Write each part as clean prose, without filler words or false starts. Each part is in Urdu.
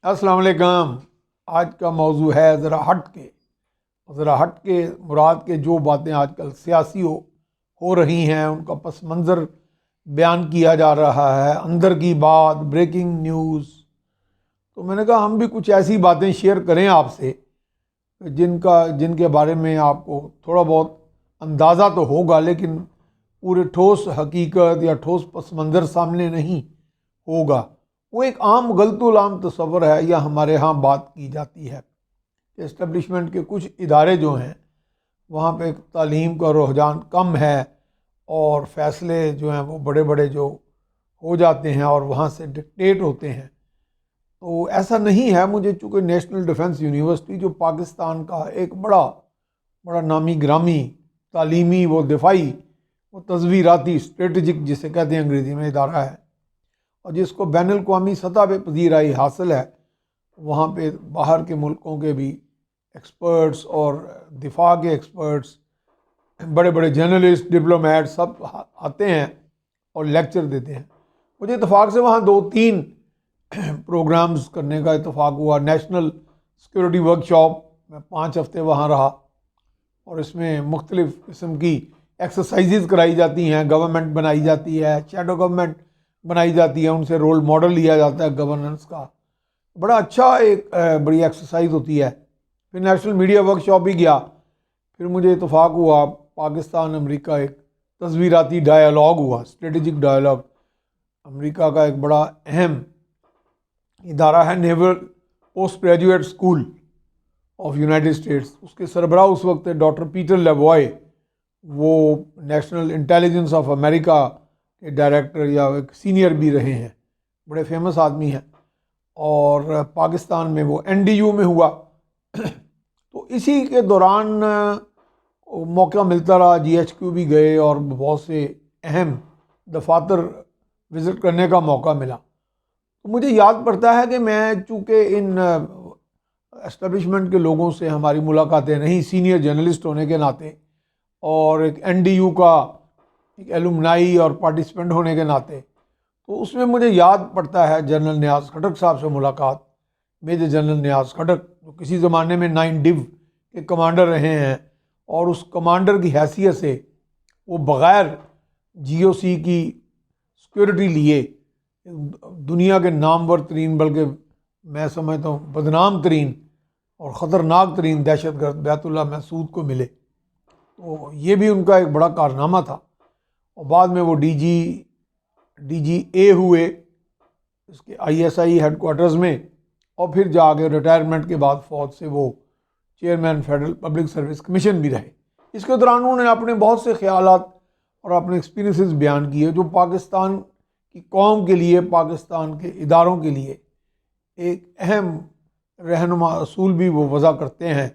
السلام علیکم۔ آج کا موضوع ہے ذرا ہٹ کے مراد کے جو باتیں آج کل سیاسی ہو رہی ہیں ان کا پس منظر بیان کیا جا رہا ہے، اندر کی بات، بریکنگ نیوز۔ تو میں نے کہا ہم بھی کچھ ایسی باتیں شیئر کریں آپ سے جن کے بارے میں آپ کو تھوڑا بہت اندازہ تو ہوگا، لیکن پورے ٹھوس حقیقت یا ٹھوس پس منظر سامنے نہیں ہوگا۔ وہ ایک عام غلط العام تصور ہے یا ہمارے ہاں بات کی جاتی ہے کہ اسٹیبلشمنٹ کے کچھ ادارے جو ہیں وہاں پہ تعلیم کا رجحان کم ہے اور فیصلے جو ہیں وہ بڑے بڑے جو ہو جاتے ہیں اور وہاں سے ڈکٹیٹ ہوتے ہیں۔ تو ایسا نہیں ہے۔ مجھے چونکہ نیشنل ڈیفنس یونیورسٹی جو پاکستان کا ایک بڑا نامی گرامی تعلیمی دفاعی تصویراتی اسٹریٹجک جسے کہتے ہیں انگریزی میں ادارہ ہے، اور جس کو بین الاقوامی سطح پہ پذیرائی حاصل ہے، وہاں پہ باہر کے ملکوں کے بھی ایکسپرٹس اور دفاع کے ایکسپرٹس، بڑے بڑے جرنلسٹ، ڈپلومیٹ سب آتے ہیں اور لیکچر دیتے ہیں۔ مجھے اتفاق سے وہاں 2-3 پروگرامز کرنے کا اتفاق ہوا۔ نیشنل سیکورٹی ورکشاپ میں 5 ہفتے وہاں رہا، اور اس میں مختلف قسم کی ایکسرسائزز کرائی جاتی ہیں، گورنمنٹ بنائی جاتی ہے، شیڈو گورنمنٹ بنائی جاتی ہے، ان سے رول ماڈل لیا جاتا ہے گورننس کا۔ بڑا اچھا ایک بڑی ایکسرسائز ہوتی ہے۔ پھر نیشنل میڈیا ورکشاپ بھی گیا۔ پھر مجھے اتفاق ہوا پاکستان امریکہ ایک تصویراتی ڈائیلاگ ہوا، اسٹریٹجک ڈائیلاگ۔ امریکہ کا ایک بڑا اہم ادارہ ہے naval post graduate school of United States, اس کے سربراہ اس وقت ڈاکٹر پیٹر لیبوائے، وہ نیشنل انٹیلیجنس آف امریکہ کے ڈائریکٹر یا ایک سینئر بھی رہے ہیں، بڑے فیمس آدمی ہیں۔ اور پاکستان میں وہ NDU میں ہوا۔ تو اسی کے دوران موقع ملتا رہا، GHQ بھی گئے اور بہت سے اہم دفاتر وزٹ کرنے کا موقع ملا۔ تو مجھے یاد پڑتا ہے کہ میں چونکہ ان اسٹیبلشمنٹ کے لوگوں سے ہماری ملاقاتیں نہیں، سینئر جرنلسٹ ہونے کے ناطے اور ایک NDU کا ایک ایلومنائی اور پارٹیسپینٹ ہونے کے ناطے، تو اس میں مجھے یاد پڑتا ہے جنرل نیاز کھٹک صاحب سے ملاقات۔ میجر جنرل نیاز کھٹک جو کسی زمانے میں 9 ڈو کے کمانڈر رہے ہیں، اور اس کمانڈر کی حیثیت سے وہ بغیر GOC کی سیکورٹی لیے دنیا کے نامور ترین، بلکہ میں سمجھتا ہوں بدنام ترین اور خطرناک ترین دہشت گرد بیت اللہ محسود کو ملے۔ تو یہ بھی ان کا ایک بڑا کارنامہ تھا۔ اور بعد میں وہ DGA ہوئے اس کے ISI ہیڈ کوارٹرز میں، اور پھر جا کے ریٹائرمنٹ کے بعد فوج سے وہ chairman federal public service commission بھی رہے۔ اس کے دوران انہوں نے اپنے بہت سے خیالات اور اپنے ایکسپیرینسز بیان کیے جو پاکستان کی قوم کے لیے، پاکستان کے اداروں کے لیے ایک اہم رہنما اصول بھی وہ وضع کرتے ہیں۔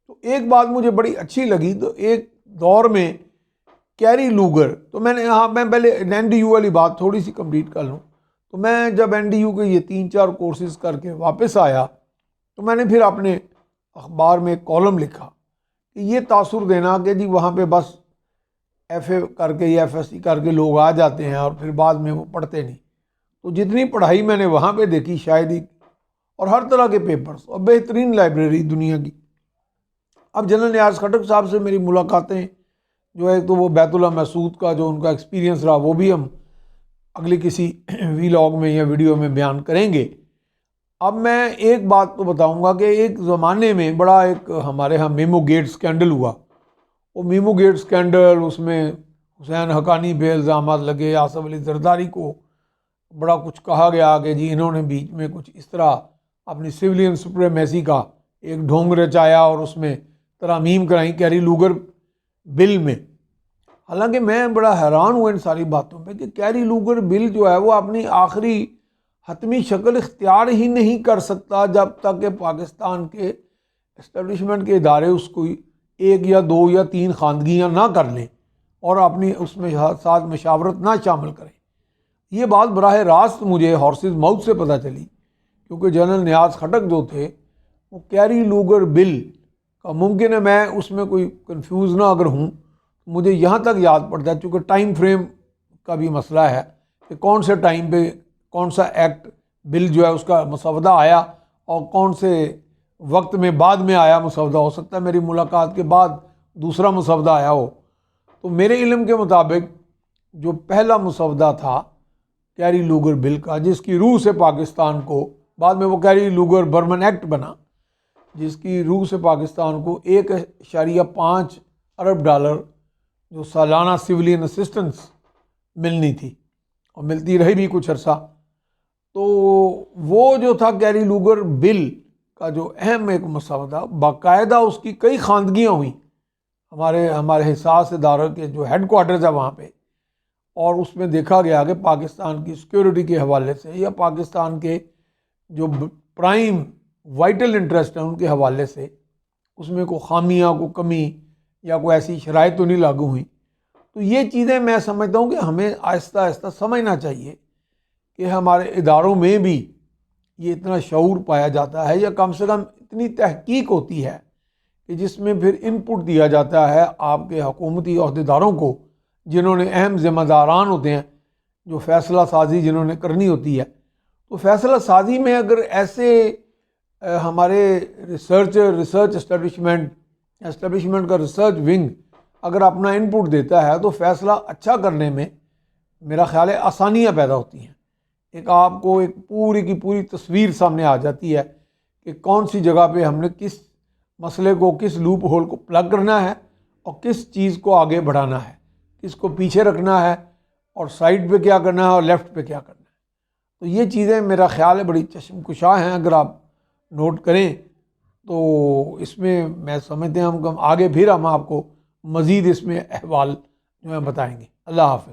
تو ایک بات مجھے بڑی اچھی لگی، تو ایک دور میں کیری لوگر، تو میں پہلے NDU والی بات تھوڑی سی کمپلیٹ کر لوں۔ تو میں جب NDU کے یہ 3-4 کورسز کر کے واپس آیا، تو میں نے پھر اپنے اخبار میں ایک کالم لکھا کہ یہ تاثر دینا کہ جی وہاں پہ بس FA کر کے یا FSC کر کے لوگ آ جاتے ہیں اور پھر بعد میں وہ پڑھتے نہیں۔ تو جتنی پڑھائی میں نے وہاں پہ دیکھی، شاید ہی، اور ہر طرح کے پیپرز اور بہترین لائبریری دنیا کی۔ اب جنرل نیاز کھٹک صاحب سے میری ملاقاتیں جو ہے، تو وہ بیت اللہ محسود کا جو ان کا ایکسپیرینس رہا، وہ بھی ہم اگلی کسی ویلاگ میں یا ویڈیو میں بیان کریں گے۔ اب میں ایک بات تو بتاؤں گا کہ ایک زمانے میں بڑا ایک ہمارے ہاں میمو گیٹ سکینڈل ہوا۔ وہ میمو گیٹ سکینڈل، اس میں حسین حقانی پہ الزامات لگے، آصف علی زرداری کو بڑا کچھ کہا گیا کہ جی انہوں نے بیچ میں کچھ اس طرح اپنی سویلین سپریمیسی کا ایک ڈھونگ رچایا اور اس میں ترامیم کرائیں کیری لوگر بل میں۔ حالانکہ میں بڑا حیران ہوا ان ساری باتوں پہ کہ کیری لوگر بل جو ہے وہ اپنی آخری حتمی شکل اختیار ہی نہیں کر سکتا جب تک کہ پاکستان کے اسٹیبلشمنٹ کے ادارے اس کو 1 یا 2 یا 3 خواندگیاں نہ کر لیں اور اپنی اس میں ساتھ مشاورت نہ شامل کریں۔ یہ بات براہ راست مجھے ہارسز ماؤتھ سے پتہ چلی، کیونکہ جنرل نیاز کھٹک جو تھے وہ کیری لوگر بل کا، ممکن ہے میں اس میں کوئی کنفیوز نہ اگر ہوں، مجھے یہاں تک یاد پڑتا ہے، چونکہ ٹائم فریم کا بھی مسئلہ ہے کہ کون سے ٹائم پہ کون سا ایکٹ بل جو ہے اس کا مسودہ آیا اور کون سے وقت میں بعد میں آیا مسودہ، ہو سکتا ہے میری ملاقات کے بعد دوسرا مسودہ آیا ہو۔ تو میرے علم کے مطابق جو پہلا مسودہ تھا کیری لوگر بل کا، جس کی روح سے پاکستان کو، بعد میں وہ کیری لوگر برمن ایکٹ بنا، جس کی روح سے پاکستان کو 1.5 ارب ڈالر جو سالانہ سویلین اسسٹنس ملنی تھی، اور ملتی رہی بھی کچھ عرصہ۔ تو وہ جو تھا کیری لوگر بل کا جو اہم ایک مسودہ، باقاعدہ اس کی کئی خواندگیاں ہوئیں ہمارے حساس اداروں کے جو ہیڈ کوارٹرز ہے وہاں پہ، اور اس میں دیکھا گیا کہ پاکستان کی سیکیورٹی کے حوالے سے یا پاکستان کے جو پرائم وائٹل انٹرسٹ ہیں ان کے حوالے سے اس میں کوئی خامیاں، کوئی کمی یا کوئی ایسی شرائط تو نہیں لاگو ہوئیں۔ تو یہ چیزیں میں سمجھتا ہوں کہ ہمیں آہستہ آہستہ سمجھنا چاہیے کہ ہمارے اداروں میں بھی یہ اتنا شعور پایا جاتا ہے، یا کم سے کم اتنی تحقیق ہوتی ہے کہ جس میں پھر ان پٹ دیا جاتا ہے آپ کے حکومتی عہدیداروں کو، جنہوں نے اہم ذمہ داران ہوتے ہیں، جو فیصلہ سازی جنہوں نے کرنی ہوتی ہے۔ تو فیصلہ سازی میں اگر ایسے ہمارے ریسرچ اسٹیبلشمنٹ کا ریسرچ ونگ اگر اپنا ان پٹ دیتا ہے تو فیصلہ اچھا کرنے میں میرا خیال ہے آسانیاں پیدا ہوتی ہیں۔ ایک آپ کو ایک پوری کی پوری تصویر سامنے آ جاتی ہے کہ کون سی جگہ پہ ہم نے کس مسئلے کو، کس لوپ ہول کو پلگ کرنا ہے اور کس چیز کو آگے بڑھانا ہے، کس کو پیچھے رکھنا ہے، اور سائڈ پہ کیا کرنا ہے اور لیفٹ پہ کیا کرنا ہے۔ تو یہ چیزیں میرا خیال ہے بڑی چشم کشا ہیں، اگر آپ نوٹ کریں تو اس میں سمجھتے ہیں ہم آگے پھر ہم آپ کو مزید اس میں احوال جو ہے بتائیں گے۔ اللہ حافظ۔